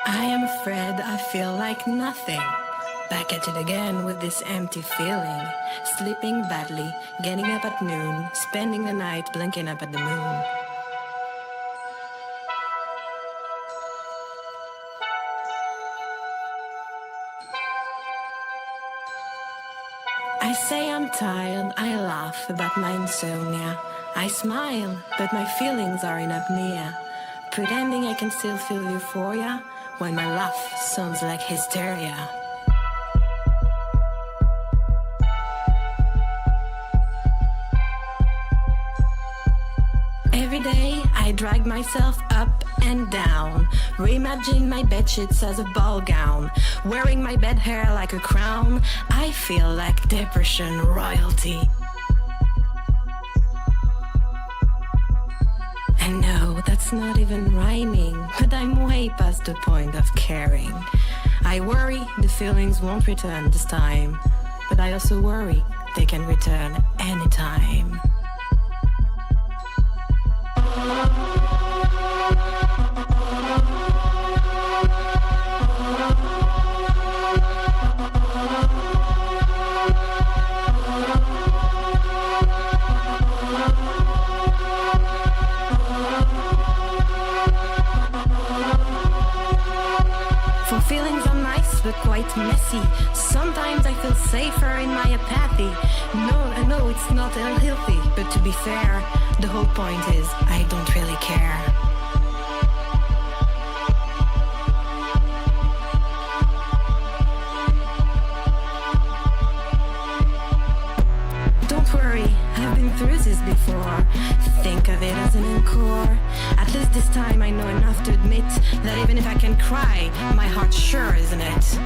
I am afraid I feel like nothing. Back at it again with this empty feeling. Sleeping badly, getting up at noon, spending the night blinking up at the moon. I say I'm tired, I laugh about my insomnia. I smile, but my feelings are in apnea. Pretending I can still feel euphoria when my laugh sounds like hysteria. Every day I drag myself up and down, reimagine my bedsheets as a ball gown, wearing my bed hair like a crown. I feel like depression royalty. And no, that's not even rhyming, but I'm way past the point of caring. I worry the feelings won't return this time, but I also worry they can return anytime. For feelings are nice but quite messy. Sometimes I feel safer in my apathy. No, I know it's not unhealthy, but to be fair, the whole point is I don't really care. Don't worry, I've been through this before. Think of it as an encore. At least this time I know enough to admit that even if I can cry, my heart sure isn't it.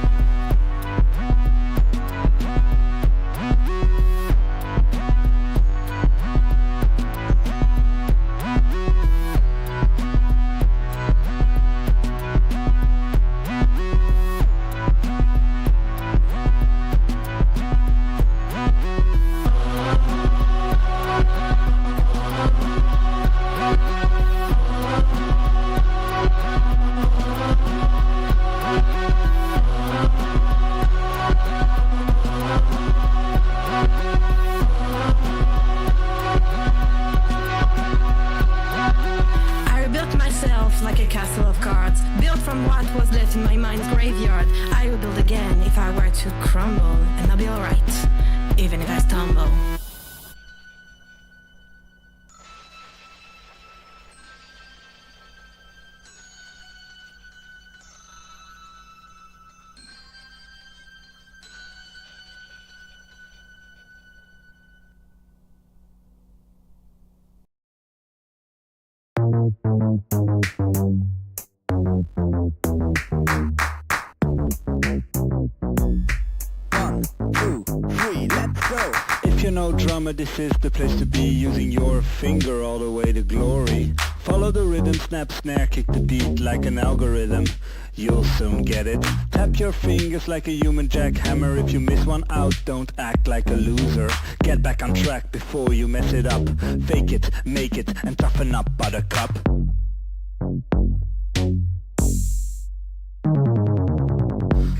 Like a castle of cards, built from what was left in my mind's graveyard. I would build again if I were to crumble, and I'll be alright, even if I stumble. If you know drummer, this is the place to be, using your finger all the way to glory. Follow the rhythm, snap, snare, kick the beat like an algorithm. You'll soon get it. Tap your fingers like a human jackhammer. If you miss one out, don't act like a loser. Get back on track before you mess it up. Fake it, make it, and toughen up, buttercup.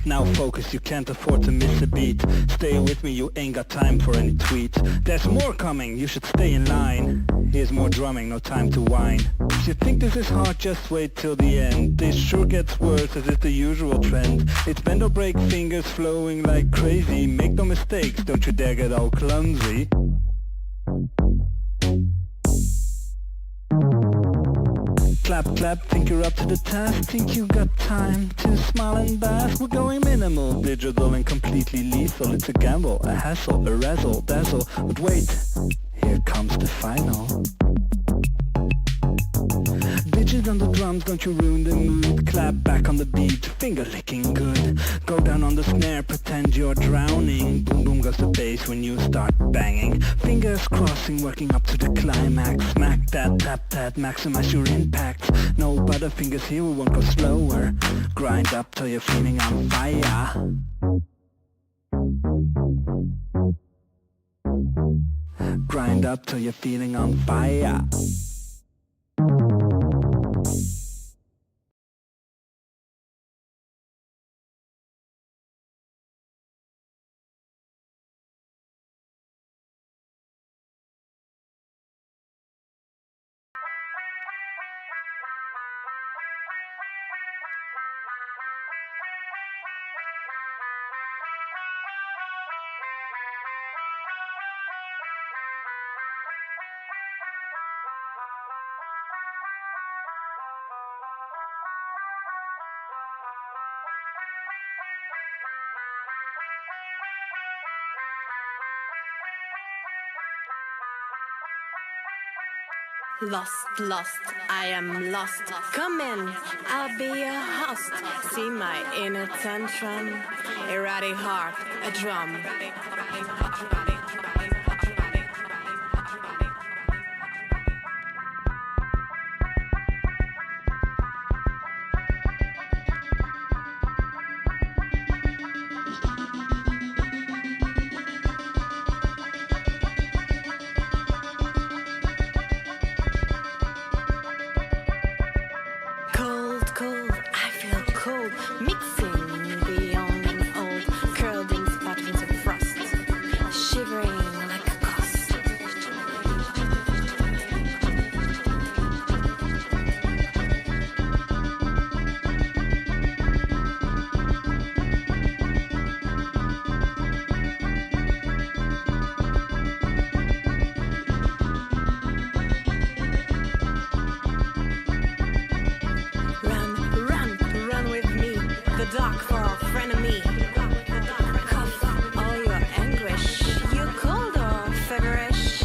Now focus, you can't afford to miss a beat. Stay with me, you ain't got time for any tweet. There's more coming, you should stay in line. Here's more drumming, no time to whine. If you think this is hard, just wait till the end. This sure gets worse as is the usual trend. It's bend or break, fingers flowing like crazy. Make no mistakes, don't you dare get all clumsy. Clap, clap, think you're up to the task. Think you got time to smile and bask. We're going minimal, digital and completely lethal. It's a gamble, a hassle, a razzle, dazzle. But wait, here comes the final. Digits on the drums, don't you ruin the mood. Clap back on the beat, finger licking good. Go down on the snare, pretend you're drowning. Boom boom goes the bass when you start banging. Fingers crossing, working up to the climax. Smack that, tap that, maximize your impact. No butterfingers here, we won't go slower. Grind up till you're feeling on fire. Grind up till you're feeling on fire. Lost, I am lost. Come in, I'll be your host. See my inner tantrum, erratic heart, a drum. Cold, I feel cold, mixing the young and old, curled in patterns of frost, shivering like a ghost. Run with me, the dark for a frenemy. Cough all your anguish, you cold or feverish.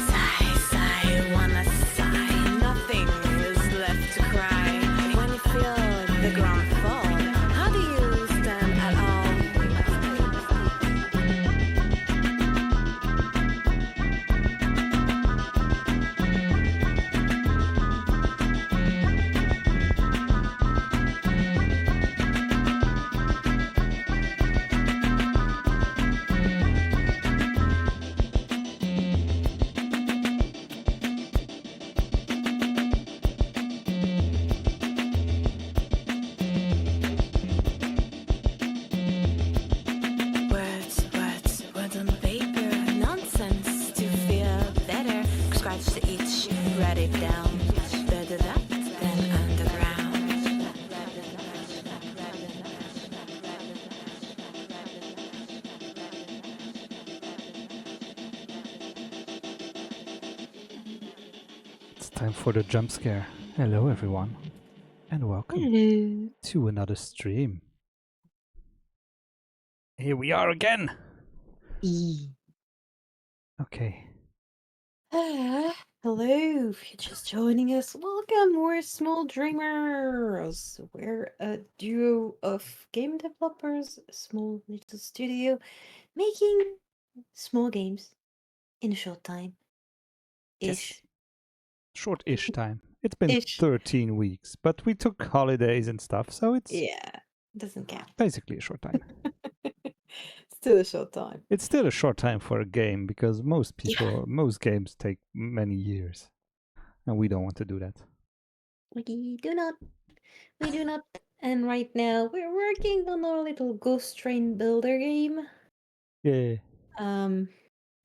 Sigh, wanna sigh. Nothing is left to cry. When you feel the ground fall, how do you stand at all? Words on paper, nonsense to feel better. Scratch the itch, write it down. Better that than underground. It's time for the jump scare. Hello, everyone, and welcome Hello. to another stream. Here we are again. Okay. Hello, if you're just joining us, welcome. We're Small Dreamers. We're a duo of game developers, a small little studio, making small games in a short time. Ish. Short-ish time. It's been Ish. 13 weeks, but we took holidays and stuff, so it's Yeah, doesn't count. basically a short time. Still a short time. It's still a short time for a game because most games take many years, and we don't want to do that. We do not. And right now, we're working on our little Ghost Train Builder game. Yeah.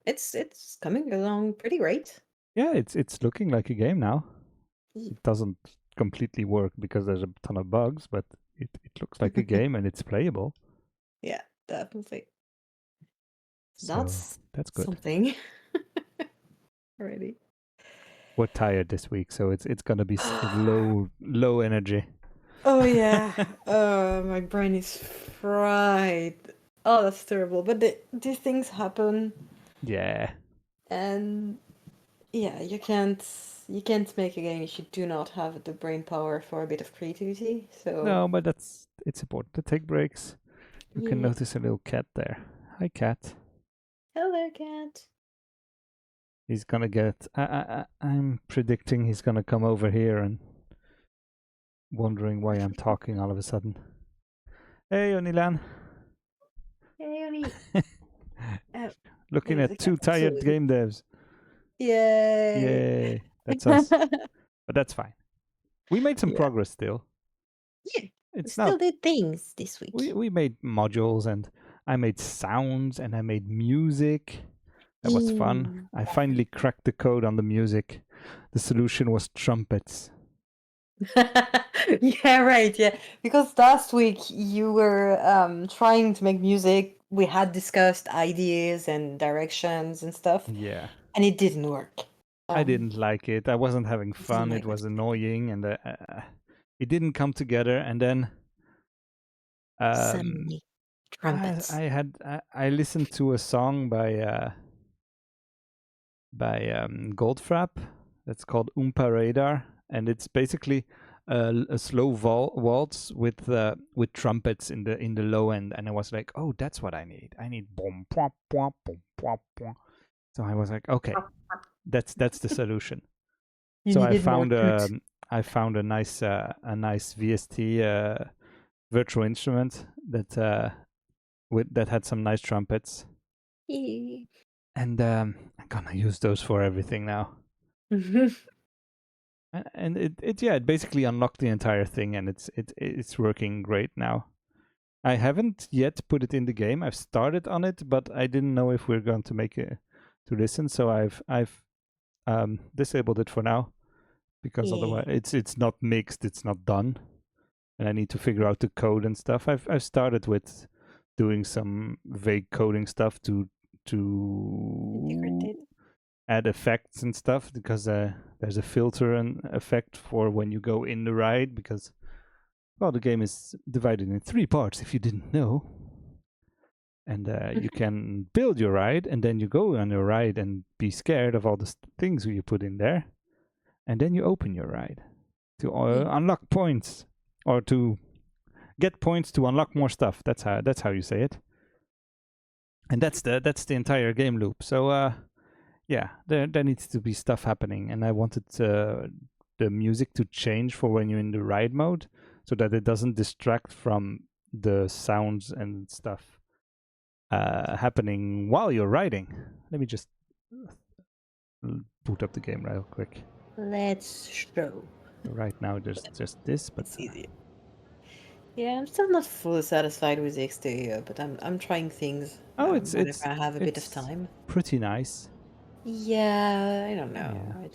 It's coming along pretty great. Yeah, it's looking like a game now. Mm. It doesn't completely work because there's a ton of bugs, but it looks like a game and it's playable. Yeah, definitely. So That's good. something. Already. We're tired this week, so it's gonna be low energy. Oh yeah. My brain is fried. Oh, that's terrible. But these things happen, Yeah. and yeah, you can't make a game if you do not have the brain power for a bit of creativity. So No, but it's important to take breaks. You can Yeah. notice a little cat there. Hi, cat. Hello, cat. He's gonna get. I'm predicting he's gonna come over here and wondering why I'm talking all of a sudden. Hey, Onilan. Hey, Oni. Looking There's at a two cat, tired absolutely. game devs. Yay. Yay. That's us. But that's fine. We made some Yeah. progress still. Yeah, it's Still not. did things this week. We made modules, and I made sounds, and I made music. That was fun. I finally cracked the code on the music. The solution was trumpets. Yeah, right. Yeah, because last week you were trying to make music. We had discussed ideas and directions and stuff, Yeah. and it didn't work. I didn't like it. I wasn't having fun. like It was annoying, and it didn't come together. And then Suddenly, trumpets. I listened to a song by Goldfrapp that's called Oompa Radar, and it's basically a slow waltz with trumpets in the low end. And I was like, oh, that's what I need. I need boom, pom, pom, boom, pom, pom. So I was like, okay, that's the solution. You So needed more truth. I found a nice VST virtual instrument that had some nice trumpets, and I'm gonna use those for everything now. And it basically unlocked the entire thing, and it's working great now. I haven't yet put it in the game. I've started on it, but I didn't know if we're going to make it to listen, so I've disabled it for now, because otherwise it's not mixed, it's not done, and I need to figure out the code and stuff. I've started with doing some vague coding stuff to add effects and stuff, because there's a filter and effect for when you go in the ride, because well, the game is divided in 3 parts if you didn't know. And you can build your ride, and then you go on your ride and be scared of all the things you put in there, and then you open your ride to unlock points, or to get points to unlock more stuff. That's how you say it. And that's the entire game loop. So yeah, there needs to be stuff happening, and I wanted the music to change for when you're in the ride mode, so that it doesn't distract from the sounds and stuff happening while you're riding. Let me just boot up the game real quick. Let's show. Right now there's just this, but it's easy. Yeah, I'm still not fully satisfied with the exterior, but I'm trying things. It's whenever I have a bit of time. Pretty nice. Yeah, I don't know. Yeah.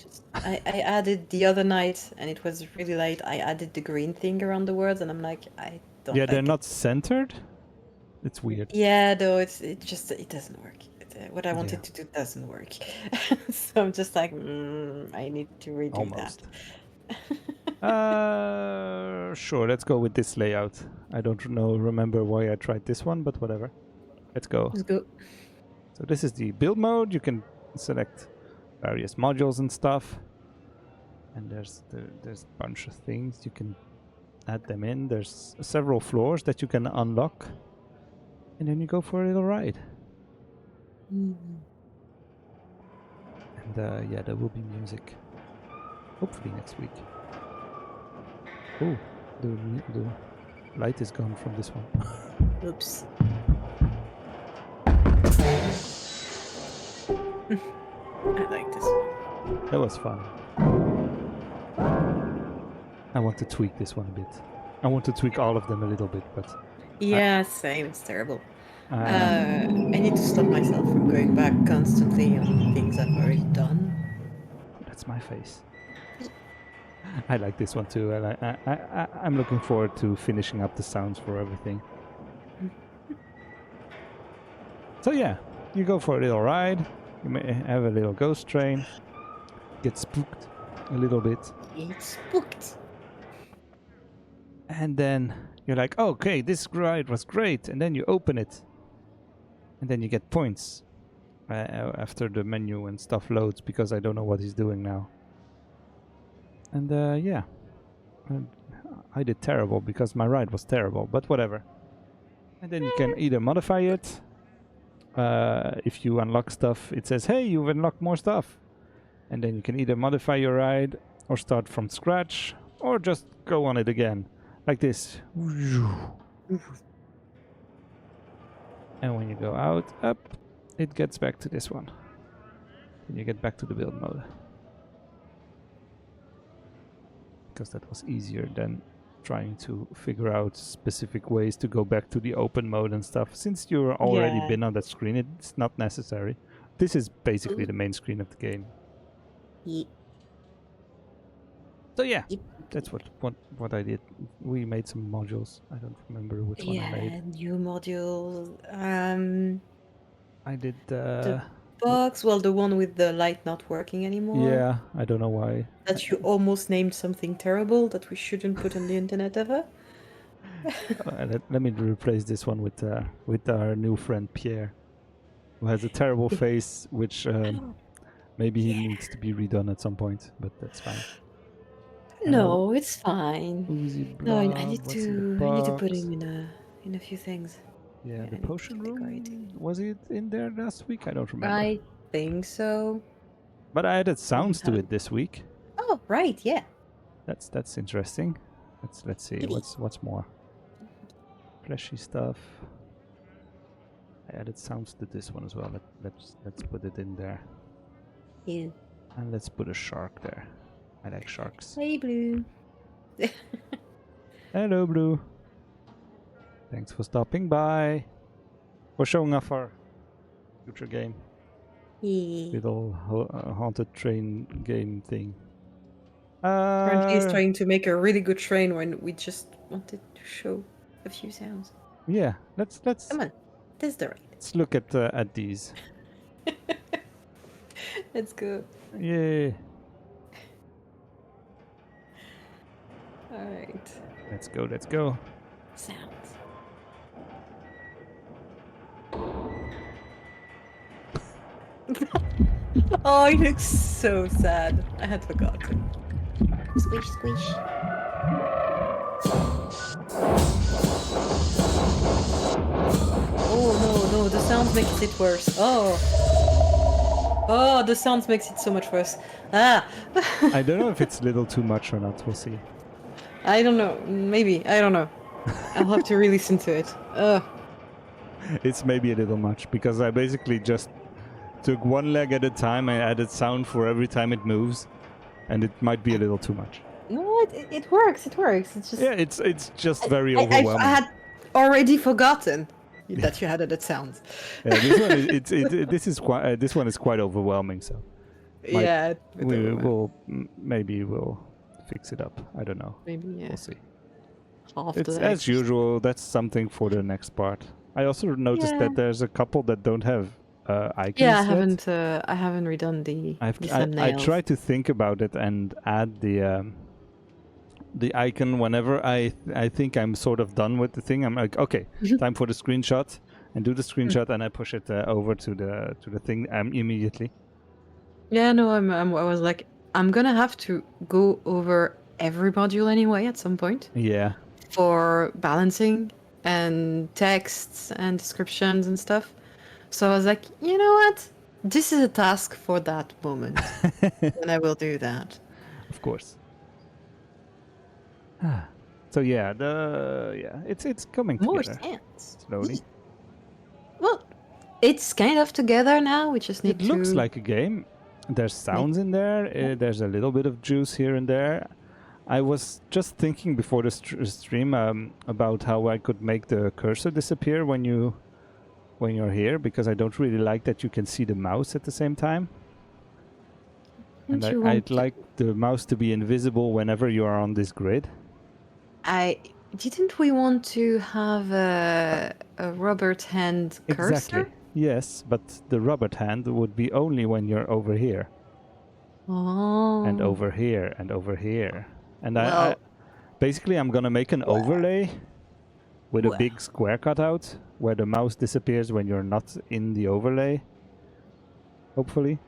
I added the other night, and it was really late. I added the green thing around the words, and I'm like, I don't. Yeah, like they're not centered. It's weird. Yeah, though it doesn't work. What I wanted to do doesn't work. So I'm just like, I need to redo that. Sure, let's go with this layout. I don't remember why I tried this one, but whatever. Let's go. Let's go. So this is the build mode. You can select various modules and stuff, and there's a bunch of things you can add them in. There's several floors that you can unlock, and then you go for a little ride. And yeah, there will be music, hopefully next week. Oh, the light is gone from this one. Oops. I like this one. That was fun. I want to tweak this one a bit. I want to tweak all of them a little bit, but... Yeah, same. It's terrible. I need to stop myself from going back constantly on things I've already done. That's my face. I like this one too. I'm looking forward to finishing up the sounds for everything. So yeah, you go for a little ride. You may have a little ghost train. Get spooked a little bit. Get spooked. And then you're like, okay, this ride was great. And then you open it. And then you get points after the menu and stuff loads, because I don't know what he's doing now. And yeah, I did terrible because my ride was terrible, but whatever. And then you can either modify it. If you unlock stuff, it says, hey, you've unlocked more stuff. And then you can either modify your ride or start from scratch or just go on it again, like this. And when you go up, it gets back to this one. And you get back to the build mode. Because that was easier than trying to figure out specific ways to go back to the open mode and stuff. Since you're already Yeah. been on that screen, it's not necessary. This is basically the main screen of the game. Ye- So yeah, Yep. that's what I did. We made some modules. I don't remember which one I Yeah, made. new module. I did The box. Well, the one with the light not working anymore. yeah, I don't know why. That you almost named something terrible that we shouldn't put on the internet ever. Let me replace this one with our new friend Pierre, who has a terrible face, which maybe he needs to be redone at some point, but that's fine. No, it's fine. Uzi No, I Blob, need what's in the to. I need to put box? him in a few things. Yeah, I the need to potion keep decorating. room, was it in there last week? I don't remember. I think so. But I added sounds to have- it this week. Oh, right, yeah. That's interesting. Let's see what's more. Fleshy stuff. I added sounds to this one as well. Let's put it in there. Yeah. And let's put a shark there. I like sharks. Hey, Blue. Hello, Blue. Thanks for stopping by. For showing off our future game. Yeah. Little haunted train game thing. Currently, he's trying to make a really good train when we just wanted to show a few sounds. Yeah, let's Come on, this is the right. let's look at these. Let's go. Yay! All right. Let's go. Let's go. Sounds. Oh, he looks so sad. I had forgotten. Squish, squish. Oh no, the sound makes it worse. Oh, the sound makes it so much worse. Ah, I don't know if it's a little too much or not. We'll see. I don't know. Maybe I don't know. I'll have to re-listen to it. It's maybe a little much because I basically just took one leg at a time. I added sound for every time it moves, and it might be a little too much. No, it works. It works. It's just Yeah, it's just very I overwhelming. had already forgotten that you had it sounds. Yeah, this one is this one is quite overwhelming. So Might- Yeah, maybe we'll fix it up. I don't know. maybe yeah. We'll see. Half It's the as extra- usual. That's something for the next part. I also noticed Yeah. that there's a couple that don't have icons. Yeah, yet. I haven't redone the I thumbnails. try to think about it and add the icon whenever I think I'm sort of done with the thing. I'm like, okay, time for the screenshot, and do the screenshot, and I push it over to the thing immediately. Yeah, no, I was like, I'm gonna have to go over every module anyway at some point Yeah, for balancing and texts and descriptions and stuff. So I was like, you know what? This is a task for that moment, and I will do that. of course. So yeah, it's coming More together sense. slowly. Well, it's kind of together now. We just need It looks to. like a game. There's sounds in there. There's a little bit of juice here and there. I was just thinking before the stream about how I could make the cursor disappear when you're here, because I don't really like that you can see the mouse at the same time. And Don't you I'd want to- like the mouse to be invisible whenever you are on this grid. Didn't we want to have a Robert hand cursor? Exactly. Yes, but the Robert hand would be only when you're over here Oh. and over here and over here. And I Well- basically I'm gonna make an overlay with a Well. big square cutout where the mouse disappears when you're not in the overlay. Hopefully.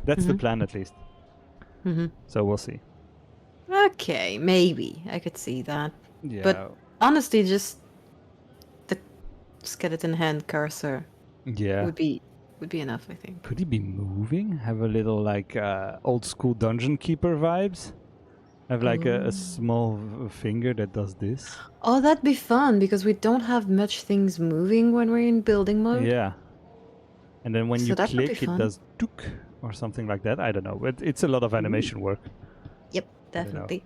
That's the Mhm. plan at least. hmm So we'll see. Okay, maybe I could see that. Yeah. Honestly, just the skeleton hand cursor Yeah. would be enough, I think. Could he be moving? Have a little like old school dungeon keeper vibes? Have like a small finger that does this? Oh, that'd be fun because we don't have much things moving when we're in building mode. Yeah. And then when So you that would be click, it fun. does tuk or something like that. I don't know. It's a lot of animation work. Yep, I don't know. definitely.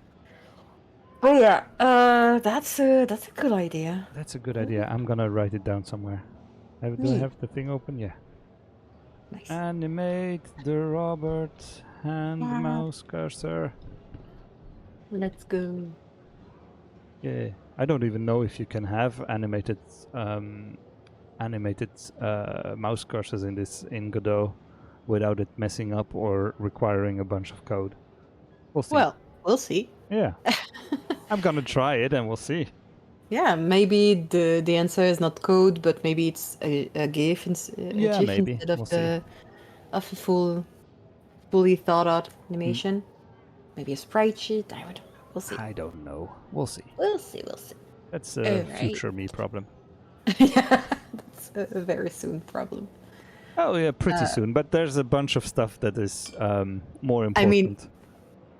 Oh yeah, that's a good idea. That's a good idea. I'm gonna write it down somewhere. Do I Yeah. have the thing open? Yeah. Nice. Animate the Robert hand Yeah. mouse cursor. Let's go. Yeah. I don't even know if you can have animated mouse cursors in Godot without it messing up or requiring a bunch of code. We'll see. Well, we'll see. Yeah. I'm gonna try it and we'll see. Yeah, maybe the answer is not code, but maybe it's a GIF, Yeah, GIF maybe. instead of We'll see. a fully thought out animation. Maybe a sprite sheet. I don't know. We'll see. I don't know. We'll see. We'll see. That's a Alright. future me problem. Yeah, that's a very soon problem. Oh yeah, pretty soon. But there's a bunch of stuff that is more important. I mean,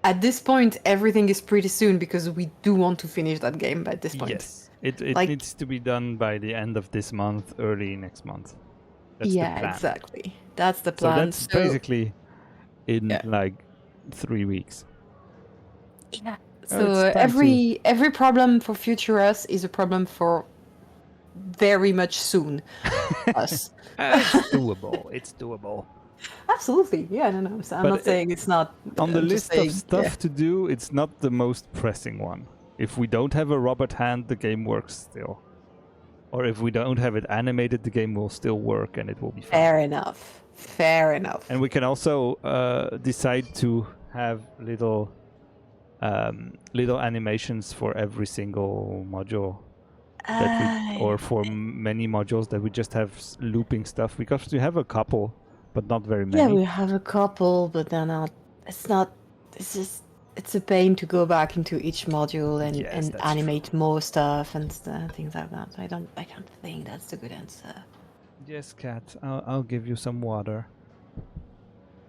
at this point, everything is pretty soon because we do want to finish that game by this point. yes, it Like- needs to be done by the end of this month, early next month. That's Yeah, the plan. exactly. That's the So plan. that's basically in Yeah. like 3 weeks. Yeah. Oh, So it's time every problem for future us is a problem for very much soon us. It's doable. It's doable. Absolutely. Yeah, no. So I'm But not saying it's not. On the I'm just list of saying, stuff yeah. to do, it's not the most pressing one. If we don't have a Robert hand, the game works still. Or if we don't have it animated, the game will still work and it will be fine. Fair enough. Fair enough. And we can also decide to have little animations for every single module that or for many modules that we just have looping stuff, because we have a couple but not very many. Yeah, we have a couple, but they're not. It's not. It's just. It's a pain to go back into each module and, Yes, and that's animate more stuff and things like that. I don't think that's the good answer. Yes, cat, I'll give you some water.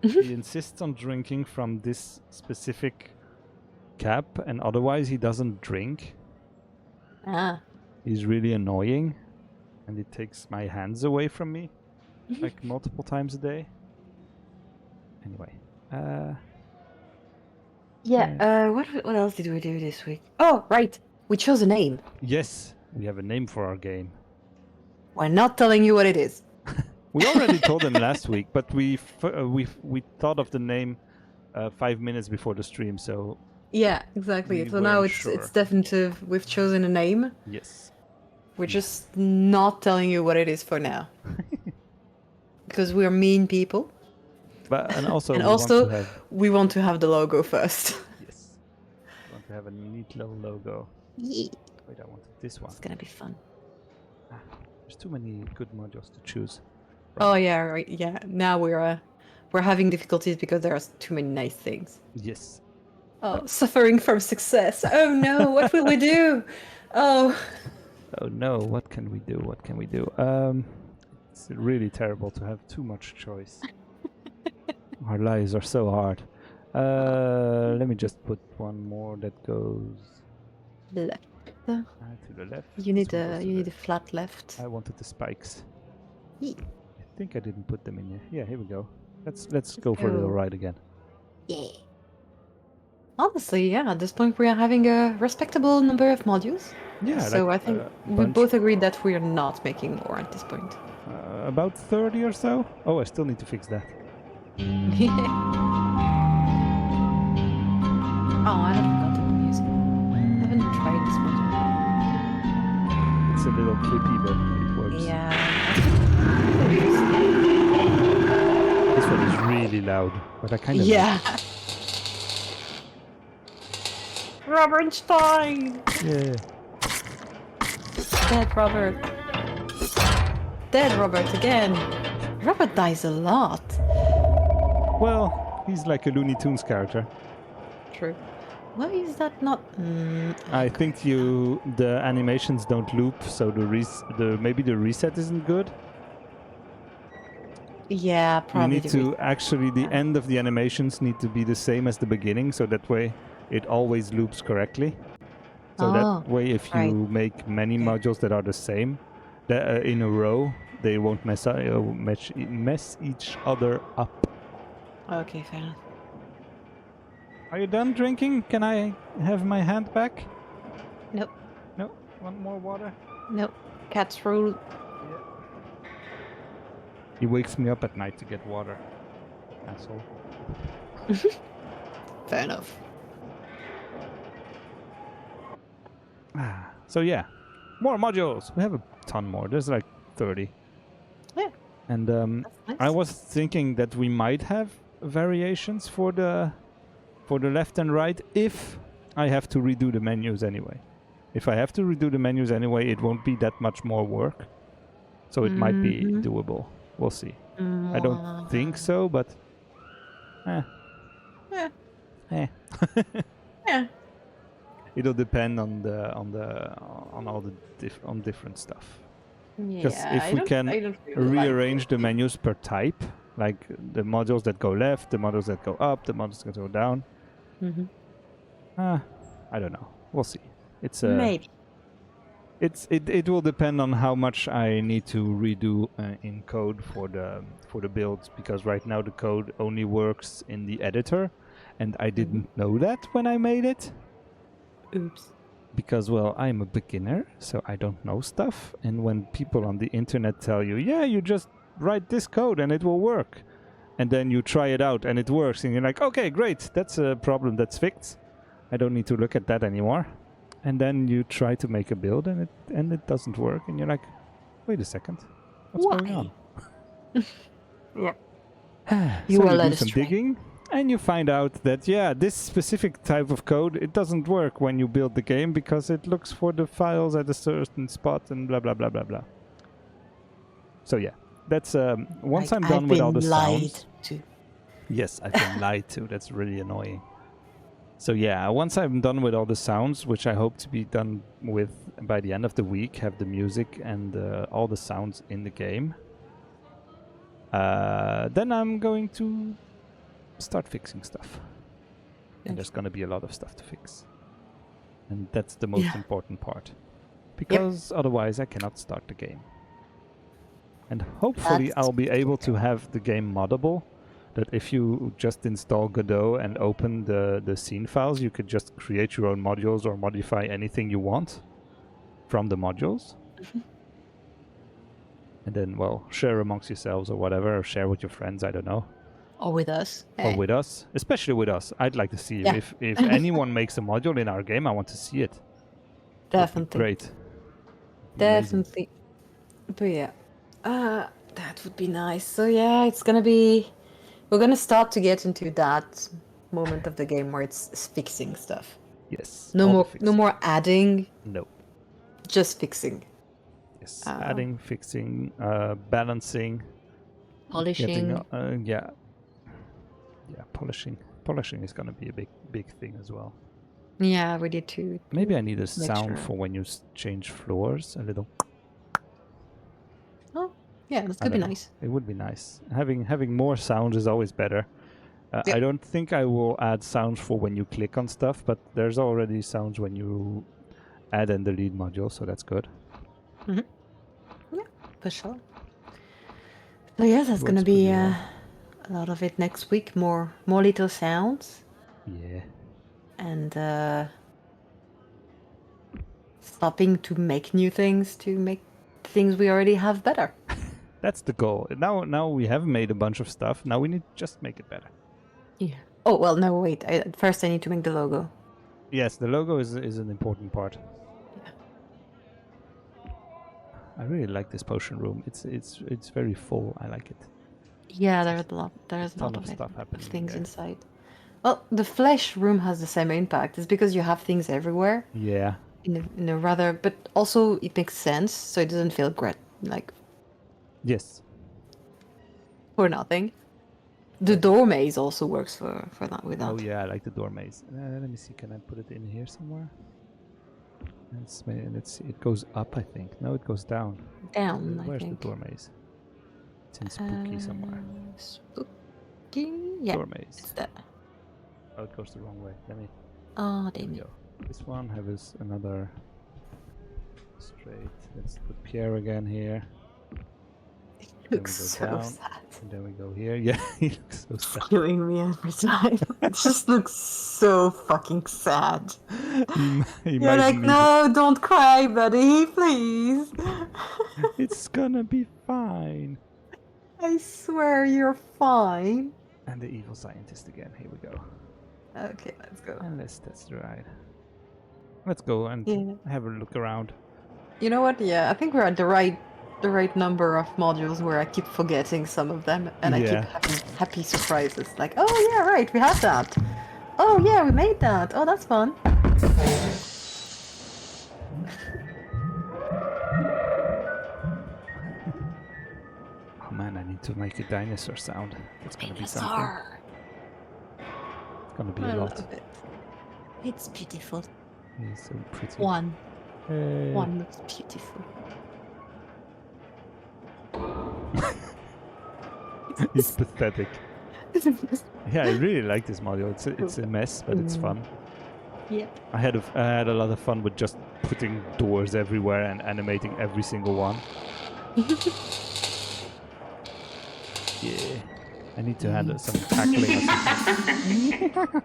He insists on drinking from this specific cap, and otherwise he doesn't drink. Ah. He's really annoying, and it takes my hands away from me, like multiple times a day. Anyway, Yeah. What else did we do this week? Oh, right. We chose a name. yes, we have a name for our game. We're not telling you what it is. We already told them last week, but we thought of the name 5 minutes before the stream, so Yeah, exactly. We So now weren't it's sure. definitive. We've chosen a name. yes. We're just not telling you what it is for now. Because we're mean people. But and also And we also, want to have we want to have the logo first. yes, we want to have a neat little logo. Yeah. Wait, I wanted this one. It's gonna be fun. Ah, there's too many good modules to choose. Oh yeah, right. Yeah. Now we're having difficulties because there are too many nice things. Yes. Oh, suffering from success. Oh no, what will we do? Oh. Oh no, what can we do? What can we do? It's really terrible to have too much choice. Our lives are so hard. Let me just put one more that goes Left. to the left. You need This one goes to a the- flat left. I wanted the spikes. Yeah. I think I didn't put them in here. Yeah, here we go. Let's go for a little go. ride again. Yeah. Honestly, yeah, at this point we are having a respectable number of modules. Yeah, So like, I think we bunch- both agreed that we are not making more at this point. about 30 or so. Oh, I still need to fix that. Oh, I haven't gotten the music. I haven't tried this module. It's a little clippy, but it works. Yeah. This one is really loud, but I kind of Yeah. Robert Stein! Yeah. Dead Robert. Dead Robert again. Robert dies a lot. Well, he's like a Looney Tunes character. True. Why is that not? I think the animations don't loop, so maybe the reset isn't good. Yeah, You probably. need to actually the end of the animations need to be the same as the beginning, so that way it always loops correctly. So Oh, that way, if you right. make many modules that are the same in a row, they won't mess each other up. Okay, fair enough. Are you done drinking? Can I have my hand back? Nope. No? Want more water? Nope. Cat's rule. Yeah. He wakes me up at night to get water. Asshole. Fair enough. So yeah, more modules. We have a ton more. There's like 30. Yeah. And That's nice. I was thinking that we might have variations for the left and right if I have to redo the menus anyway. If I have to redo the menus anyway, it won't be that much more work. So it might be Mhm. doable. We'll see. I don't think so, but Yeah. eh. Yeah. It'll depend on all the different stuff. Because Yeah. if we can I don't really like rearrange the menus per type, like the modules that go left, the modules that go up, the modules that go down. Mhm. I don't know. We'll see. It's Maybe. it will depend on how much I need to redo in code for the builds, because right now the code only works in the editor, and I didn't know that when I made it. Oops. Because, well, I'm a beginner, so I don't know stuff. And when people on the internet tell you, yeah, you just write this code and it will work, and then you try it out and it works, and you're like, okay, great, that's a problem that's fixed. I don't need to look at that anymore. And then you try to make a build and it doesn't work, and you're like, wait a second, what's going on? Yeah. You are so you led do some astray. digging, and you find out that, yeah, this specific type of code, it doesn't work when you build the game because it looks for the files at a certain spot and blah, blah, blah, blah, blah. So, yeah, that's once I'm done with all the sounds. To. Yes, I've been lied to. That's really annoying. So, yeah, once I'm done with all the sounds, which I hope to be done with by the end of the week, have the music and all the sounds in the game, then I'm going to start fixing stuff. And there's gonna be a lot of stuff to fix. And that's the most important part. Because otherwise I cannot start the game. And hopefully That's I'll be able to have the game moddable. That if you just install Godot and open the scene files, you could just create your own modules or modify anything you want from the modules. And then, well, share amongst yourselves or whatever, or share with your friends, I don't know. Or with us. Or with us, especially with us. I'd like to see Yeah. if anyone makes a module in our game, I want to see it. Definitely. Great. Definitely. But yeah. That would be nice. So yeah, it's gonna be we're gonna start to get into that moment of the game where it's fixing stuff. Yes. No all the more fixing. adding, No. just fixing. Yes. Adding, fixing, balancing. Polishing. Yeah, polishing. Polishing is gonna be a big thing as well. Yeah, we need to Maybe I need a sound sure. for when you change floors, a little. Oh, yeah, that I could be don't know. nice. It would be nice. Having more sounds is always better. I don't think I will add sounds for when you click on stuff, but there's already sounds when you add and delete modules, so that's good. Yeah, for sure. So yeah, that's gonna Works be pretty well. a lot of it next week. More little sounds Yeah. and stopping to make new things to make things we already have better. That's the goal. Now we have made a bunch of stuff. Now we need to just make it better. Yeah. Oh well, no wait. First, I need to make the logo. Yes, the logo is an important part. Yeah. I really like this potion room. It's very full. I like it. Yeah, there's a lot. There's a Ton lot of of stuff happening in things there. inside. Well, the flesh room has the same impact. It's because you have things everywhere Yeah. in a rather, but also it makes sense, so it doesn't feel like Yes. for nothing. The door maze also works for that with that. Oh yeah, I like the door maze. Let me see. Can I put it in here somewhere? Let's see. It goes up, I think. No, it goes down. Down, I Where's think. the door maze? It's in spooky somewhere. Spooky? Yeah, Door maze. it's that. Oh, it goes the wrong way. Let me. Oh, There damn we it. go. This one has another straight. Let's put Pierre again here. we Looks go so down. sad. And then we go here. Yeah, he looks so It's sad. killing me every time. It just looks so fucking sad. He You're might like, need no, don't cry, buddy, please. It's gonna be fine. I swear you're fine. And the evil scientist again. Here we go. Okay, let's go. Unless that's the right. Let's go and Yeah. have a look around. You know what? Yeah, I think we're at the right number of modules where I keep forgetting some of them, and I keep Yeah. having happy surprises. Like, oh yeah, right, we have that. Oh yeah, we made that. Oh, that's fun. Oh man, I need to make a dinosaur sound. It's gonna be something. Dinosaur. It's gonna be I a lot. love it. It's beautiful. He's so pretty. One Hey. looks beautiful. He's pathetic. Yeah, I really like this module. It's a mess, but it's fun. Yep. I had a lot of fun with just putting doors everywhere and animating every single one. Yeah, I need to handle some tackling or something.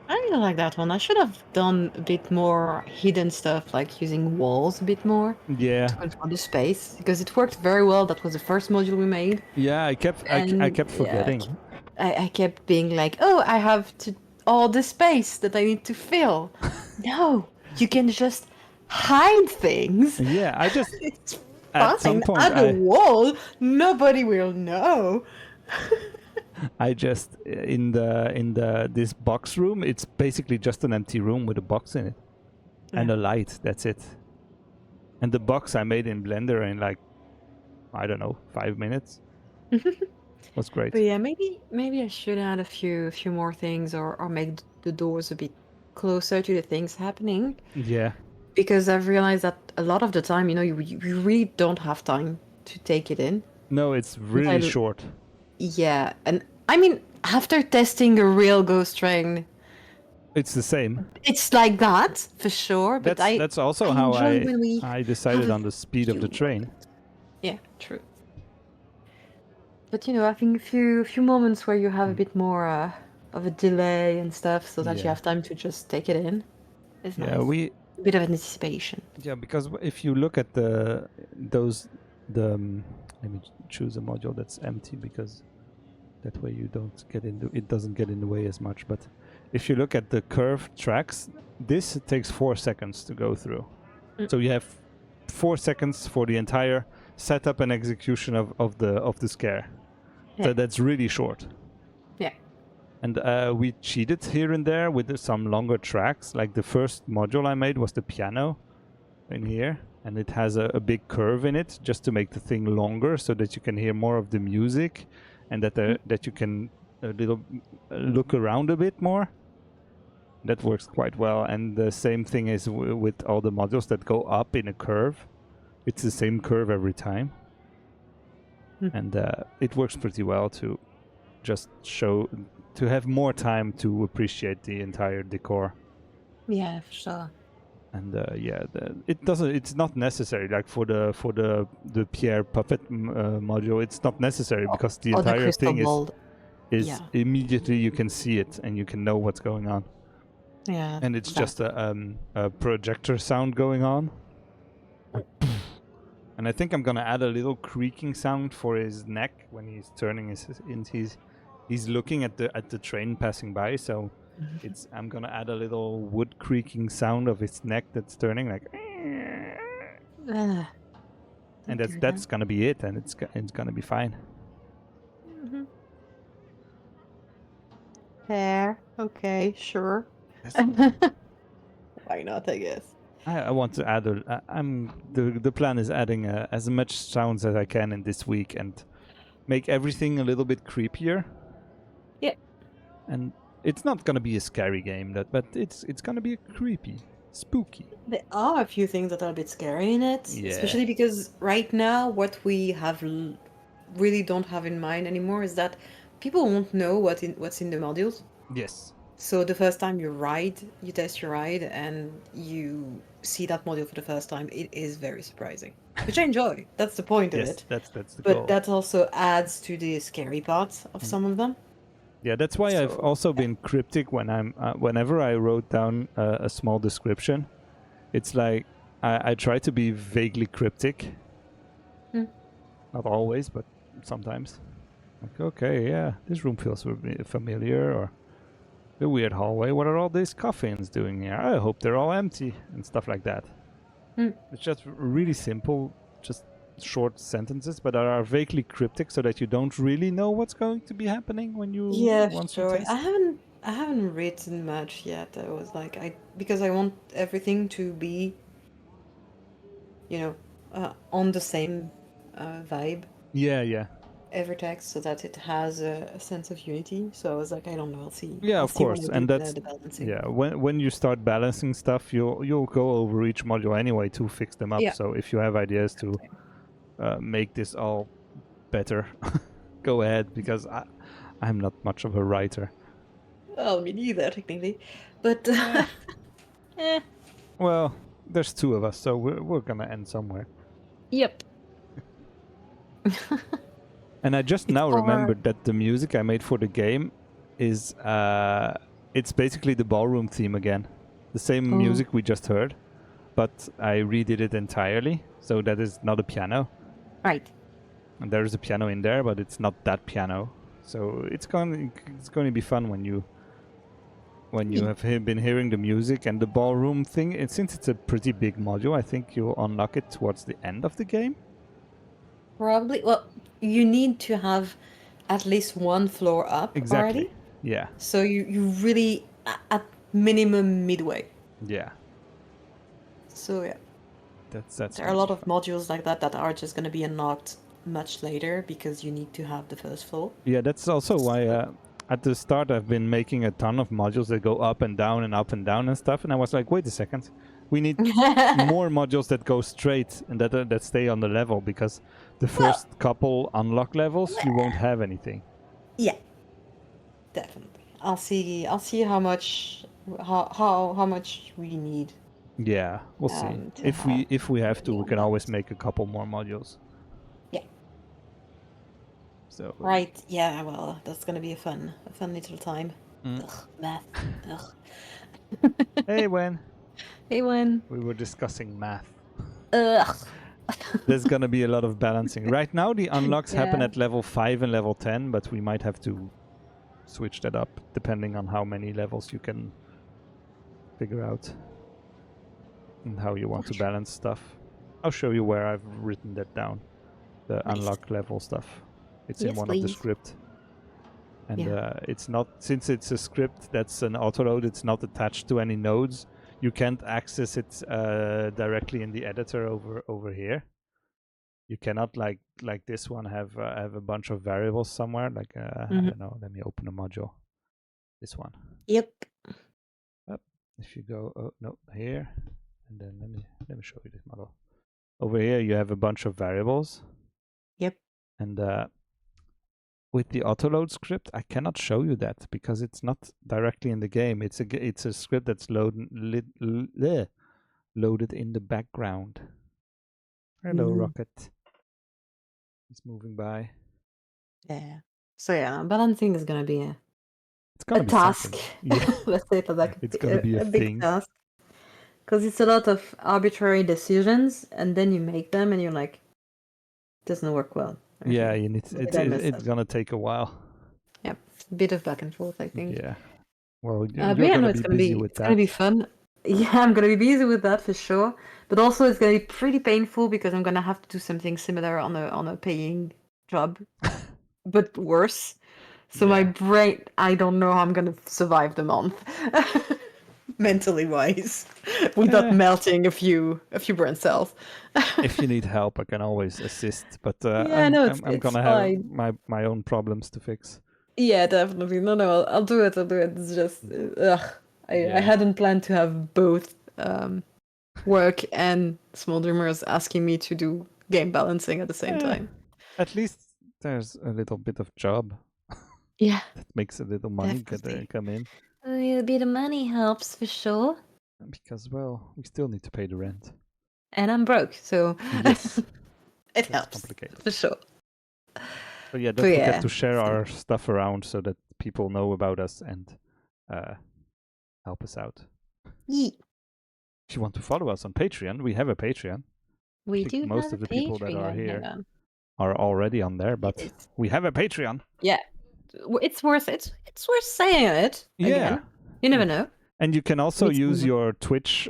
I really like that one. I should have done a bit more hidden stuff, like using walls a bit more Yeah, to control the space, because it worked very well. That was the first module we made. yeah. I kept And, forgetting. I kept being like, oh, I have to all the space that I need to fill. No, you can just hide things. Yeah, I just It's at some fine. point Add a wall. Nobody will know. I just in the this box room. It's basically just an empty room with a box in it and a light. That's it. And the box I made in Blender in like, I don't know, 5 minutes. Was great. But yeah, maybe I should add a few more things, or make the doors a bit closer to the things happening, Yeah. because I've realized that a lot of the time, you really don't have time to take it in. No, it's really I- short. Yeah, and I mean, after testing a real ghost train, It's the same. it's like that for sure. But That's also I how enjoy when we I decided have a on the speed of the few train. Yeah, true. But having a few moments where you have a bit more of a delay and stuff, so that you Yeah. have time to just take it in, is Yeah, nice. A bit of anticipation. because if you look at the let me choose a module that's empty, because that way you don't get into it, doesn't get in the way as much. But if you look at the curved tracks, this takes 4 seconds to go through. So you have 4 seconds for the entire setup and execution of the scare. Yeah. So that's really short. Yeah. And we cheated here and there with some longer tracks. Like the first module I made was the piano in here, and it has a big curve in it just to make the thing longer, so that you can hear more of the music, and that you can look around a bit more. That works quite well. And the same thing is with all the modules that go up in a curve. It's the same curve every time. And it works pretty well to just to have more time to appreciate the entire decor. Yeah, for sure. And it's not necessary, like for the Pierre puppet module. It's not necessary, because the Or the entire crystal thing ball. is Yeah. immediately you can see it and you can know what's going on. Yeah. And it's that- just a projector sound going on. And I think I'm gonna add a little creaking sound for his neck when he's turning he's looking at the train passing by. So I'm gonna add a little wood creaking sound of his neck that's turning, like, Ah, and do that's gonna be it, and it's gonna be fine. Fair. Okay, sure. Why not, I guess. I want to add the plan is adding as much sounds as I can in this week and make everything a little bit creepier. Yeah. And it's not gonna be a scary game, but it's gonna be creepy, spooky. There are a few things that are a bit scary in it, Yeah. especially because right now what we have really don't have in mind anymore is that people won't know what's in the modules. Yes. So the first time you test your ride, and you see that module for the first time, it is very surprising, which I enjoy. That's the point of Yes, it. that's the But goal. that also adds to the scary parts of Mm. some of them. Yeah, that's why I've So, also yeah. been cryptic when whenever I wrote down a small description. It's like I try to be vaguely cryptic. Hmm. Not always, but sometimes. Like, okay, yeah, this room feels familiar, or the weird hallway. What are all these coffins doing here? I hope they're all empty, and stuff like that. Hmm. It's just really simple, just short sentences, but are vaguely cryptic, so that you don't really know what's going to be happening when you Yeah, once you sure. test. I haven't written much yet. I was like, because I want everything to be, you know, on the same vibe, Yeah. every text, so that it has a sense of unity. So I was like, I don't know. Yeah, I'll of see when course, I do and that's the balancing. yeah. When you start balancing stuff, you'll go over each module anyway to fix them up. Yeah. So if you have ideas to make this all better, go ahead, because I'm not much of a writer. Well, me neither, technically, but Eh, eh. well, there's two of us, so we're gonna end somewhere. Yep. And I just It's now hard. remembered that the music I made for the game is it's basically the ballroom theme again, the same Oh. music we just heard, but I redid it entirely, so that is not a piano. Right. And there's a piano in there, but it's not that piano. So it's going to be fun when you have been hearing the music and the ballroom thing. And since it's a pretty big module, I think you'll unlock it towards the end of the game. Probably. Well, you need to have at least one floor up Exactly. already. Yeah. So you really at minimum midway. Yeah. So yeah, That's there are a lot of modules like that are just going to be unlocked much later because you need to have the first floor. Yeah, that's also why at the start I've been making a ton of modules that go up and down and up and down and stuff, and I was like, wait a second, we need more modules that go straight and that stay on the level, because the first couple unlock levels you won't have anything. Yeah, definitely. I'll see how much how much we need. Yeah, we'll see. to If we have to, we can unlocked. always make a couple more modules. Yeah. So Right. Yeah. Well, that's gonna be a fun little time. Mm. Ugh, math. Ugh. Hey, Wen. Hey, Wen. We were discussing math. Ugh. There's gonna be a lot of balancing. Right now, the unlocks happen Yeah. at level 5 and level 10, but we might have to switch that up depending on how many levels you can figure out and how you want to balance stuff. I'll show you where I've written that down. The Nice. unlock level stuff. It's in Yes, one of the please. script. And Yeah. it's not, since it's a script that's an autoload, it's not attached to any nodes. You can't access it directly in the editor over here. You cannot like this one have a bunch of variables somewhere. Like I don't know. Let me open a module. This one. Yep. If you go, oh no, here, and then let me show you this model. Over here, you have a bunch of variables. Yep. And with the autoload script, I cannot show you that because it's not directly in the game. It's a script that's loaded in the background. Hello, Rocket. He's moving by. Yeah. So yeah, balancing is gonna be It's gonna a be task. something. Yeah. Let's say it like It's gonna be a big thing. task. Because it's a lot of arbitrary decisions, and then you make them, and you're like, doesn't work well. Yeah, Okay. you need. What did I mess It's up? gonna take a while. Yep. A bit of back and forth, I think. Yeah. Well, But you're yeah, no, gonna it's be gonna busy be with it's gonna be that. fun. Yeah, I'm gonna be busy with that for sure. But also, it's gonna be pretty painful because I'm gonna have to do something similar on a paying job, but worse. So my Yeah. brain, I don't know how I'm gonna survive the month, mentally wise, without melting a few brain cells. If you need help, I can always assist. But Yeah, no, it's I'm gonna fine. have my own problems to fix. Yeah, definitely. No, I'll do it. I'll do it. It's just, I Yeah. hadn't planned to have both work and Small Dreamers asking me to do game balancing at the same time. At least there's a little bit of job Yeah, that makes a little money definitely. come in. A little bit of money helps for sure. Because, well, we still need to pay the rent. And I'm broke, so Yes, it that's helps complicated. for sure. So yeah, But don't yeah, forget to share so- our stuff around so that people know about us and help us out. Yeet. If you want to follow us on Patreon, we have a Patreon. We think do most have of a the people that are Patreon. here Hang on. are already on there, but It's- we have a Patreon. Yeah, it's worth it. It's worth saying it again. Yeah. You never know. And you can also It's use more- your Twitch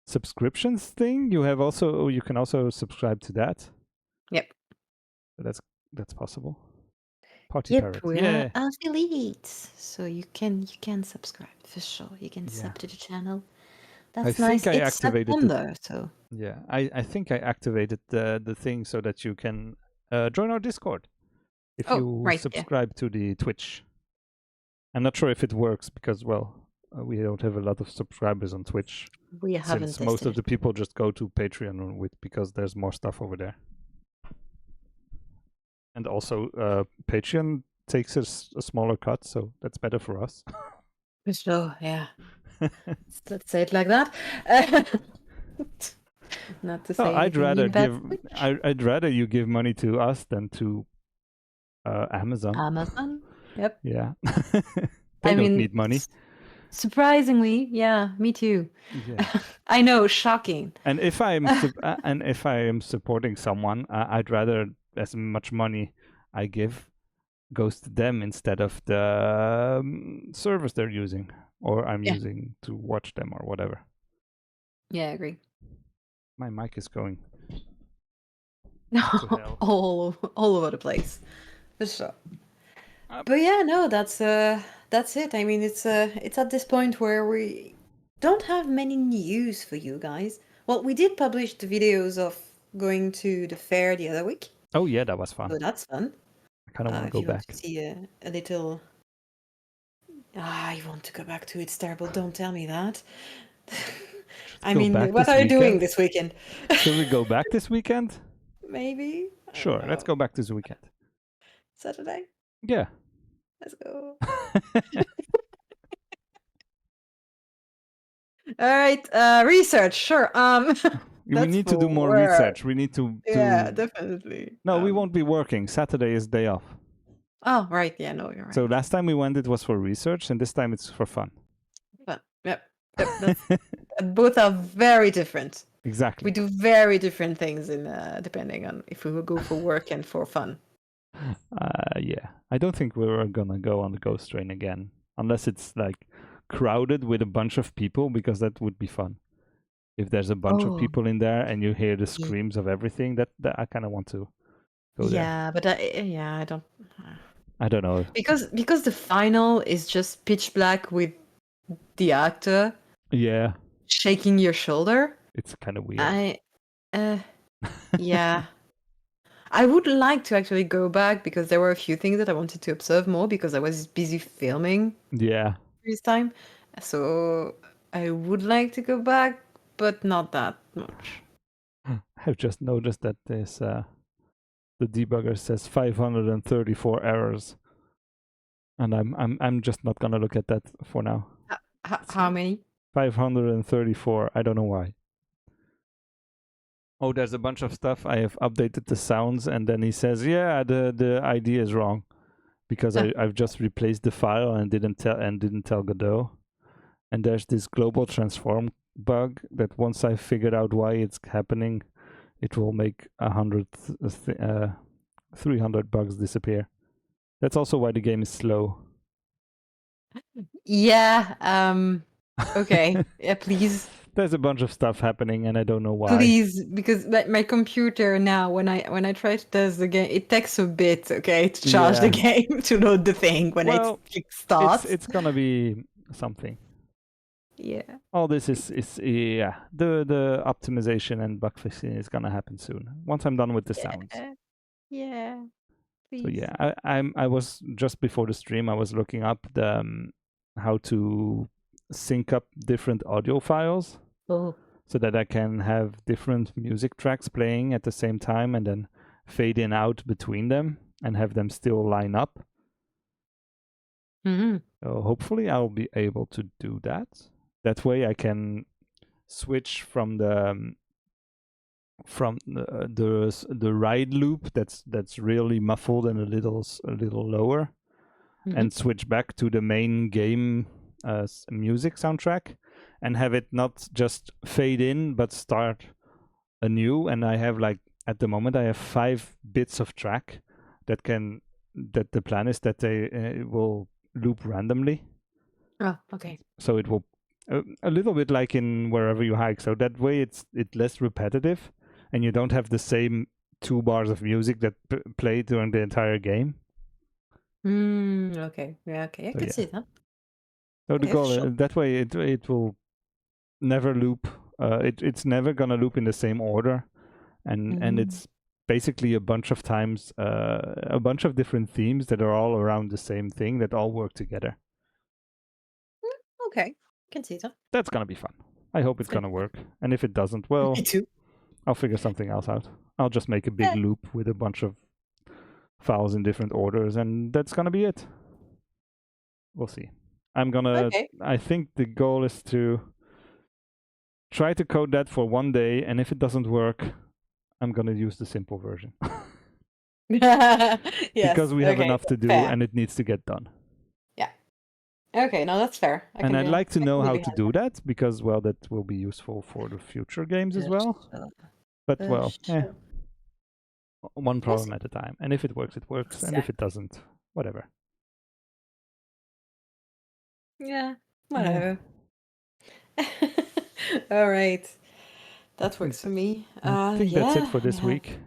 subscriptions thing. You can also subscribe to that. Yep. That's possible. Party Yep, Parrot. we Yeah. are affiliates, so you can subscribe for sure. You can Yeah. sub to the channel. I That's think nice. I It's activated the- September, so Yeah. I think I activated the thing so that you can join our Discord if Oh, you right, yeah. subscribe to the Twitch. I'm not sure if it works because, well, we don't have a lot of subscribers on Twitch. we haven't Since most of tested the people just go to Patreon because there's more stuff over there. And also, Patreon takes a smaller cut, so that's better for us. For sure, yeah. Let's say it like that. Not to say No, I'd anything rather mean about give. Twitch. I'd rather you give money to us than to Amazon. Amazon. Yep. Yeah, they don't need money. Surprisingly, yeah, me too. Yeah. I know, shocking. And if I am supporting someone, I'd rather as much money I give goes to them instead of the service they're using or I'm Yeah. using to watch them or whatever. Yeah, I agree. My mic is going. hell. all over the place, for sure. Up. But yeah, no, that's it. I mean, it's at this point where we don't have many news for you guys. Well, we did publish the videos of going to the fair the other week, Oh yeah, that was fun. so that's fun. I kind of want to If go you back. want to see a little. You want to go back to it? It's terrible. Don't tell me that. I go mean, back what this are you doing weekend? this weekend? Should we go back this weekend? Maybe. I don't Sure, let's know. go back this weekend. Saturday. Yeah. Let's go. All right. Research. Sure. We That's need to do for more work. research. We need to. Yeah, definitely. No, we won't be working. Saturday is day off. Oh, right. Yeah, no, you're right. So last time we went, it was for research, and this time it's for fun. But yep. Both are very different. Exactly. We do very different things in depending on if we will go for work and for fun. Yeah. I don't think we're gonna go on the ghost train again, unless it's like crowded with a bunch of people, because that would be fun. If there's a bunch of Oh. people in there and you hear the screams of everything, that I kind of want to go there. Yeah, but I don't. I don't know. Because the final is just pitch black with the actor Yeah, shaking your shoulder. it's kind of weird. Yeah. I would like to actually go back because there were a few things that I wanted to observe more because I was busy filming Yeah. this time. So I would like to go back, but not that much. I've just noticed that this the debugger says 534 errors, and I'm just not gonna look at that for now. How many? 534. I don't know why. Oh, there's a bunch of stuff. I have updated the sounds, and then he says, "Yeah, the ID is wrong because I've just replaced the file and didn't tell Godot." And there's this global transform bug that once I figured out why it's happening, it will make 300 bugs disappear. That's also why the game is slow. Yeah. Okay. Yeah, please. There's a bunch of stuff happening, and I don't know why. Please, because my computer now, when I try to test the game, it takes a bit, okay, to charge the game to load the thing when Well, it starts. It's gonna be something. Yeah. All this is the optimization and bug fixing is gonna happen soon. Once I'm done with the sounds. Yeah. Please. So yeah, I was just before the stream. I was looking up the how to sync up different audio files. Oh. So that I can have different music tracks playing at the same time and then fade in out between them and have them still line up. Mm-hmm. So hopefully I'll be able to do that. That way I can switch from the ride loop that's really muffled and a little lower, and switch back to the main game music soundtrack, and have it not just fade in but start anew. And I have, like, at the moment I have 5 bits of track that the plan is that they will loop randomly. Oh, okay. So it will a little bit like in Wherever You Hike. So that way it's less repetitive, and you don't have the same 2 bars of music that play during the entire game. Okay. Yeah. Okay. I So, can yeah. see that. So the Okay, goal sure. that way it will never loop. It's never gonna loop in the same order, and it's basically a bunch of times a bunch of different themes that are all around the same thing that all work together. Okay. Can see that. That's gonna be fun. I hope it's gonna gonna be fun. work. And if it doesn't, well, Me too. I'll figure something else out. I'll just make a big Yeah. loop with a bunch of files in different orders, and that's gonna be it. We'll see. Okay. I think the goal is to try to code that for one day, and if it doesn't work, I'm gonna use the simple version. Yes. Because we have okay, enough to do, fair. and it needs to get done. Okay, no, that's fair. And I'd like to know how to behind do that, because, well, that will be useful for the future games as well. But, well, sure. one problem at a time. And if it works, it works. And if it doesn't, whatever. Yeah, whatever. All right. That works for me. I think that's it for yeah, this week.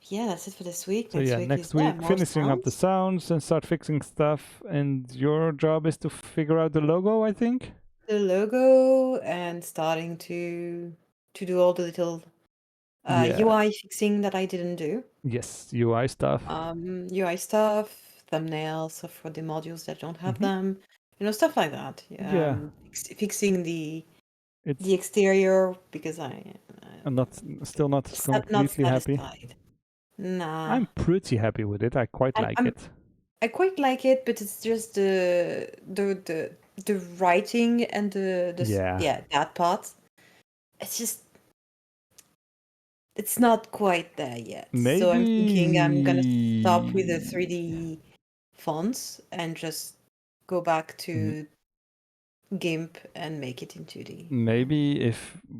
Yeah, that's it for this week. So next yeah, week next is week more finishing up the sounds and start fixing stuff. And your job is to figure out the logo, I think. the logo and starting to do all the little Yeah. UI fixing that I didn't do. Yes, UI stuff. UI stuff, thumbnails for the modules that don't have Mhm. them, stuff like that. Yeah. Fixing the It's exterior because I'm still not not completely happy. satisfied. Nah. I'm pretty happy with it. I quite like it. I quite like it, but it's just the writing and that part. It's just it's not quite there yet. Maybe So I'm thinking I'm gonna stop with the 3D fonts and just go back to GIMP and make it in 2D. Maybe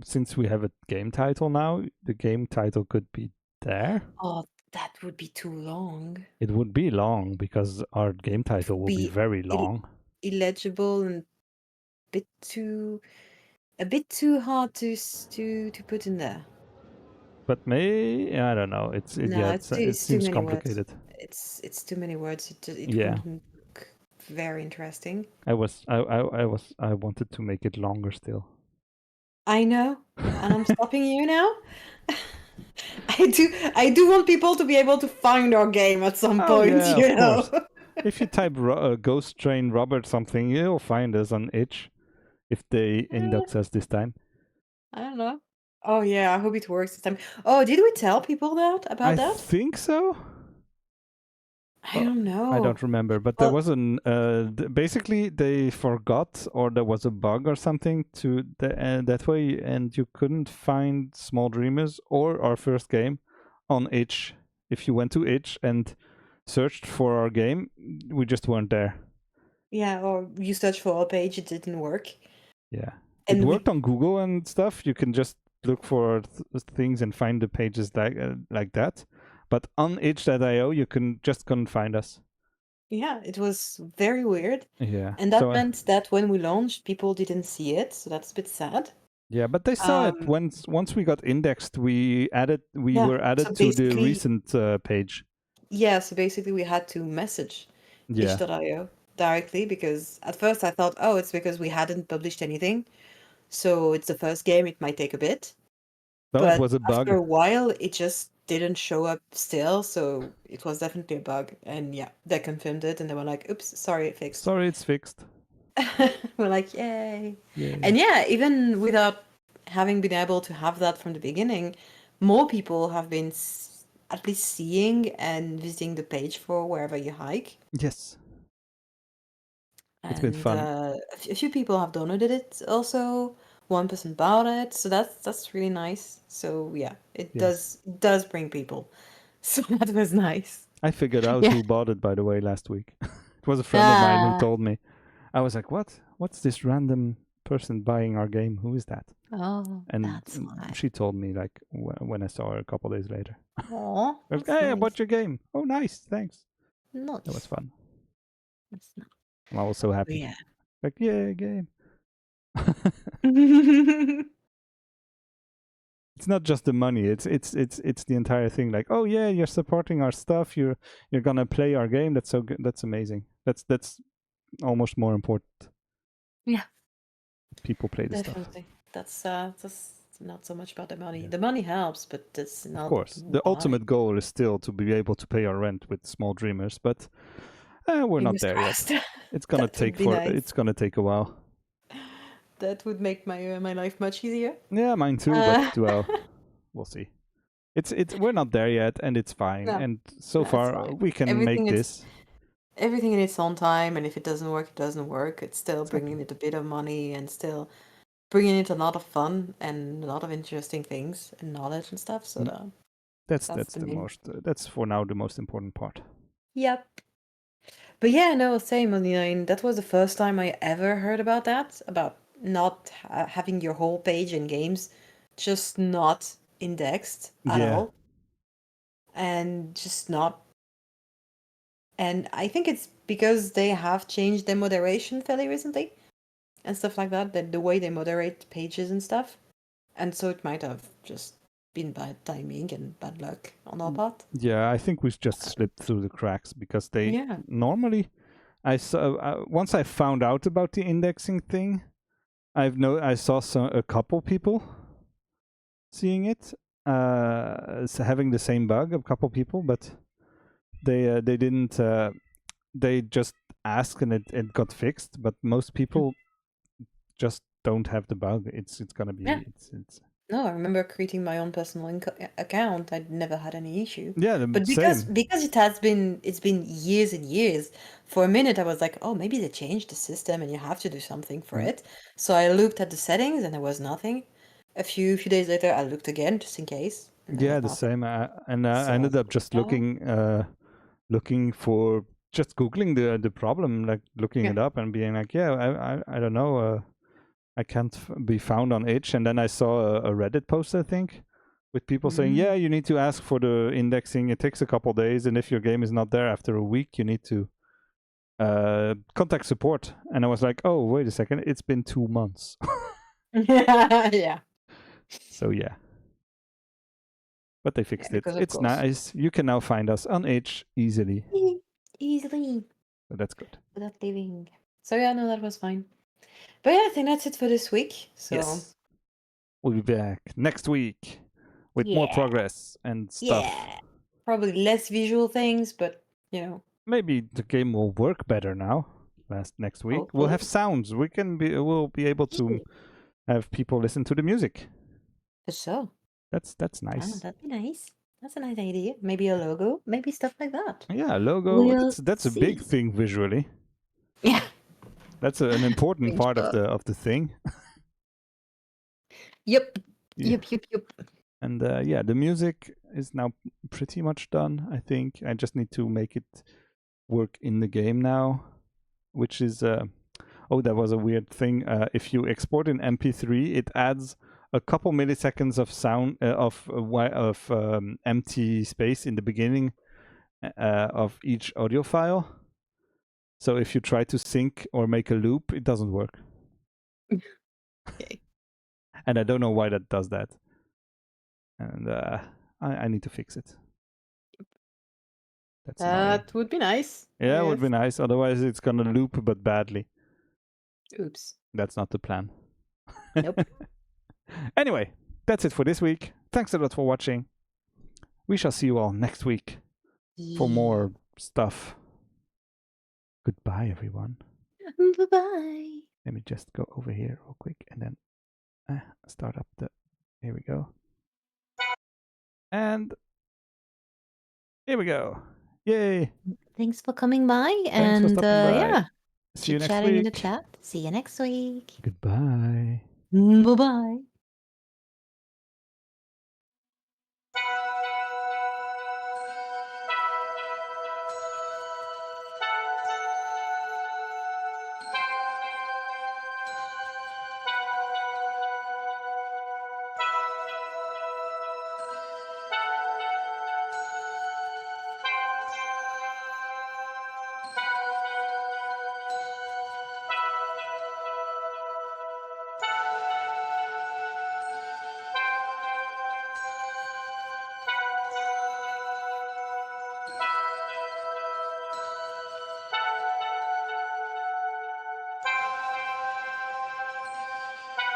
since we have a game title now, the game title could be there. Oh, that would be too long. It would be long because our game title will be very long. Illegible and a bit too hard to put in there. But I don't know. It seems complicated. It's too many words. It Yeah. wouldn't look very interesting. I wanted to make it longer still. I know, and I'm stopping you now. I do want people to be able to find our game at some point. Yeah, of course. If you type Ghost Train Robert something, you'll find us on itch. If they index us this time. I don't know. Oh yeah, I hope it works this time. Oh, did we tell people about that? I think so. I don't know. I don't remember, but there was basically they forgot, or there was a bug or something that way, and you couldn't find Small Dreamers or our first game on itch. If you went to itch and searched for our game, we just weren't there. Yeah, or you searched for our page, it didn't work. Yeah, and it worked on Google and stuff. You can just look for things and find the pages like that. But on itch.io, you couldn't find us. Yeah, it was very weird. Yeah. And that meant that when we launched, people didn't see it, so that's a bit sad. Yeah, but they saw it once we got indexed. We were added to the recent page. Yeah, so basically we had to message itch.io directly, because at first I thought, oh, it's because we hadn't published anything, so it's the first game, it might take a bit. No, but it was a bug. After a while, it just didn't show up still, so it was definitely a bug. And yeah, they confirmed it, and they were like, oops, sorry, it fixed. Sorry, it's fixed. We're like, yay. And yeah, even without having been able to have that from the beginning, more people have been at least seeing and visiting the page for Wherever You Hike. Yes. It's been fun. A few people have donated it also. One person bought it, so that's really nice. So yeah, it Yeah. does bring people. So that was nice. I figured out Yeah. who bought it, by the way, last week. It was a friend of mine who Ah. told me. I was like, "What? What's this random person buying our game? Who is that?" Oh, And that's why. she told me like when I saw her a couple days later. Aw, I was that's like, "Hey, I nice. bought your game. Oh, nice, thanks." Nice. That was fun. That's nice. I was so happy. Yeah. Like, yay, game. It's not just the money. It's the entire thing. Like, oh yeah, you're supporting our stuff. You're gonna play our game. That's so good. That's amazing. That's almost more important. Yeah. People play the stuff. Definitely. That's not so much about the money. The money helps, but that's not Of course, the why. ultimate goal is still to be able to pay our rent with Small Dreamers, but we're not Fingers there crossed. yet. It's gonna That would take be nice. it's gonna take a while. That would make my my life much easier. Yeah, mine too. But well, we'll see. It's we're not there yet, and it's fine. No. And so No, it's far, fine. we can Everything make is- this. Everything in its own time, and if it doesn't work, it doesn't work. It's still Exactly. bringing it a bit of money and still bringing it a lot of fun and a lot of interesting things and knowledge and stuff. So That's that's the main- most. That's for now the most important part. Yep. But yeah, no, same. I mean, that was the first time I ever heard about that, about not having your whole page in games just not indexed at Yeah. all. And just not. And I think it's because they have changed their moderation fairly recently and stuff like that, the way they moderate pages and stuff. And so it might have just been bad timing and bad luck on our part. Yeah, I think we've just slipped through the cracks because they Yeah. normally. I saw once I found out about the indexing thing, I saw a couple people seeing it, having the same bug. A couple people, but they didn't. They just asked and it got fixed. But most people just don't have the bug. It's gonna be. Yeah. It's. No, I remember creating my own personal account. I'd never had any issue. Yeah, But same. because it's been years and years, for a minute I was like, oh, maybe they changed the system and you have to do something for it. So I looked at the settings and there was nothing. A few days later, I looked again just in case. And there Yeah, was the nothing. same. And I ended up just looking for just googling the problem, like looking it up and being like, yeah, I don't know. I can't be found on itch. And then I saw a Reddit post, I think, with people saying, yeah, you need to ask for the indexing. It takes a couple days, and if your game is not there after a week, you need to contact support. And I was like, oh, wait a second, it's been 2 months. Yeah. So yeah, but they fixed it. because of It's course. nice. You can now find us on itch easily. Easily So that's good. without leaving. So yeah, no, that was fine. But yeah, I think that's it for this week. So Yes. We'll be back next week with more Yeah. progress and stuff. yeah, probably less visual things, but you know, Maybe the game will work better now. Next week we'll have sounds. We'll be able to have people listen to the music. for sure. That's Oh, nice. that'd be nice. That's a nice idea. Maybe a logo, maybe stuff like that. Yeah, logo. We'll That's a big see. thing visually. Yeah. That's an important Big part stuff. of the thing. Yep. Yeah. Yep. And yeah, the music is now pretty much done. I think I just need to make it work in the game now, which is oh, that was a weird thing. If you export in MP3, it adds a couple milliseconds of sound of empty space in the beginning of each audio file. So if you try to sync or make a loop, it doesn't work. Okay. And I don't know why that does that. And I need to fix it. That's annoying. That would be nice. Yeah, it would be Yes. nice. Otherwise, it's gonna loop, but badly. Oops. That's not the plan. Nope. Anyway, that's it for this week. Thanks a lot for watching. We shall see you all next week for more stuff. Goodbye, everyone. Bye-bye. Let me just go over here real quick and then start up the... Here we go. And here we go. Yay. Thanks for coming by, Thanks for and stopping by. yeah, See you Keep next chatting in the week. chat. See you next week. Goodbye. Bye-bye.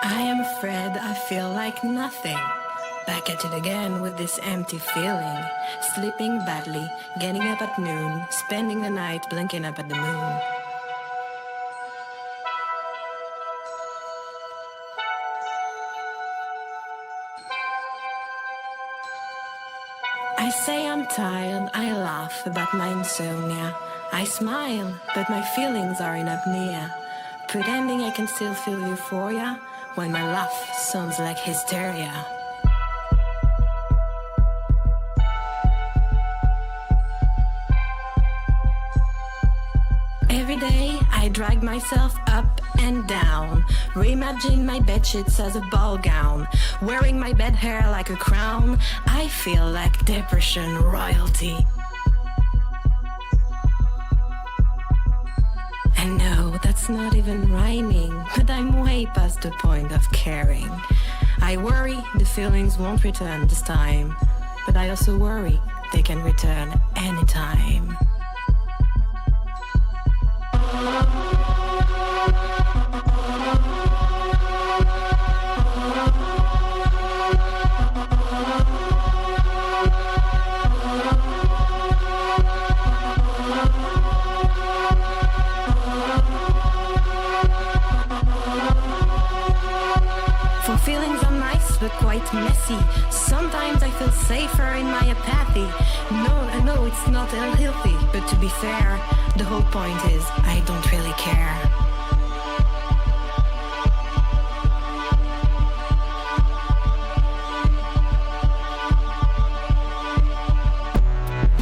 I am afraid I feel like nothing. Back at it again with this empty feeling. Sleeping badly, getting up at noon, spending the night blinking up at the moon. I say I'm tired, I laugh about my insomnia. I smile, but my feelings are in apnea. Pretending I can still feel euphoria when my laugh sounds like hysteria. Every day I drag myself up and down, reimagine my bedsheets as a ball gown, wearing my bed hair like a crown. I feel like depression royalty. And no, that's not even rhyming, but I'm way past the point of caring. I worry the feelings won't return this time, but I also worry they can return anytime. For feelings I'm nice but quite messy. Sometimes I feel safer in my apathy. No, I know it's not unhealthy, but to be fair, the whole point is I don't really care.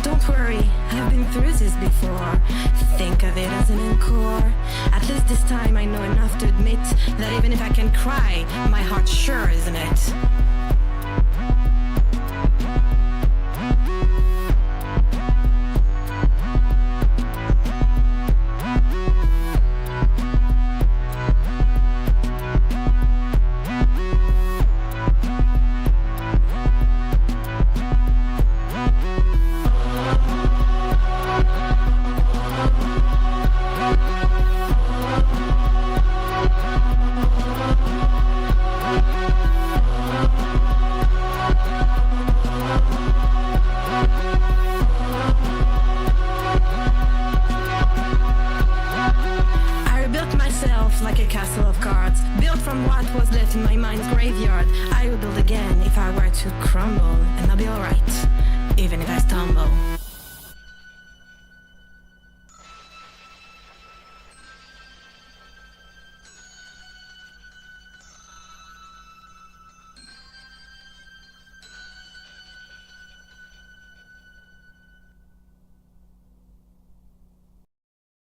Don't worry, I've been through this before. Think of it as an encore. At least this time I know enough to admit that even if I can cry, my heart sure isn't it. Like a castle of cards, built from what was left in my mind's graveyard. I would build again if I were to crumble, and I'll be alright, even if I stumble.